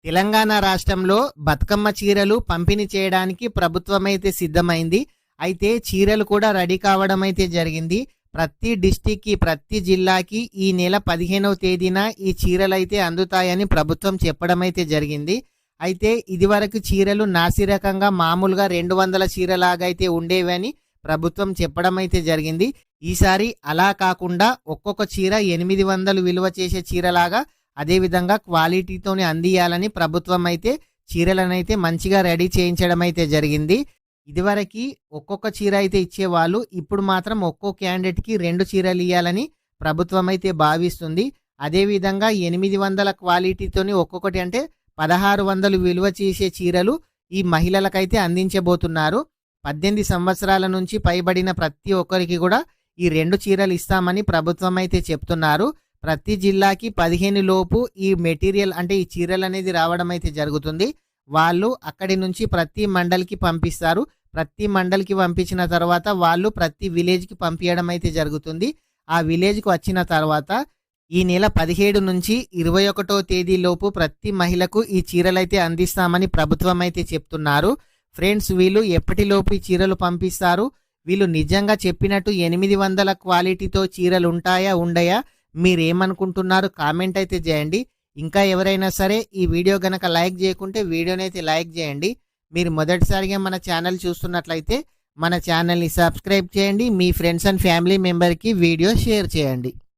తెలంగాణ రాష్ట్రంలో బతుకమ్మ చీరలు పంపిణీ చేయడానికి ప్రభుత్వమైతే సిద్ధమైంది. అయితే చీరలు కూడా రెడీ కావడం అయితే జరిగింది. ప్రతి డిస్టిక్‌కి, ప్రతి జిల్లాకి ఈ నెల 15వ తేదీన ఈ చీరలైతే అందుతాయని ప్రభుత్వం చెప్పడం అయితే జరిగింది. అయితే ఇదివరకు చీరలు నాసిరకంగా మామూలుగా 200 చీరలాగా అయితే ఉండేవని ప్రభుత్వం చెప్పడం అయితే జరిగింది. ఈసారి అలా కాకుండా ఒక్కొక్క చీర 800 విలువ చేసే చీరలాగా అదేవిధంగా క్వాలిటీతోనే అందియాలని ప్రభుత్వం అయితే చీరలనైతే మంచిగా రెడీ చేయించడం అయితే జరిగింది. ఇదివరకి ఒక్కొక్క చీర అయితే ఇచ్చేవాళ్ళు. ఇప్పుడు మాత్రం ఒక్కో క్యాండిడేట్‌కి 2 చీరలు ఇయ్యాలని ప్రభుత్వం అయితే భావిస్తుంది. అదేవిధంగా 800 క్వాలిటీతోని ఒక్కొక్కటి అంటే 1600 విలువ చేసే చీరలు ఈ మహిళలకైతే అందించబోతున్నారు. 18 సంవత్సరాల నుంచి పైబడిన ప్రతి ఒక్కరికి కూడా ఈ 2 చీరలు ఇస్తామని ప్రభుత్వం అయితే చెప్తున్నారు. ప్రతి జిల్లాకి 15 లోపు ఈ మెటీరియల్ అంటే ఈ చీరలు అనేది రావడం అయితే జరుగుతుంది. వాళ్ళు అక్కడి నుంచి ప్రతి మండల్‌కి పంపిస్తారు. ప్రతి మండల్‌కి పంపించిన తర్వాత వాళ్ళు ప్రతి విలేజ్‌కి పంపియడం అయితే జరుగుతుంది. ఆ విలేజ్‌కి వచ్చిన తర్వాత ఈ నెల 17 నుంచి 21వ తేదీ లోపు ప్రతి మహిళకు ఈ చీరలైతే అందిస్తామని ప్రభుత్వం అయితే చెప్తున్నారు. ఫ్రెండ్స్, వీళ్ళు ఎప్పటిలోపు ఈ చీరలు పంపిస్తారు? వీళ్ళు నిజంగా చెప్పినట్టు 800 క్వాలిటీతో చీరలు ఉంటాయా, ఉండయా? మీరేమనుకుంటున్నారు? కామెంట్ అయితే చేయండి. ఇంకా ఎవరైనా సరే ఈ వీడియో గనక లైక్ చేయకుంటే వీడియోని అయితే లైక్ చేయండి. మీరు మొదటిసారిగా మన ఛానల్ చూస్తున్నట్లయితే మన ఛానల్ని సబ్స్క్రైబ్ చేయండి. మీ ఫ్రెండ్స్ అండ్ ఫ్యామిలీ మెంబర్కి వీడియో షేర్ చేయండి.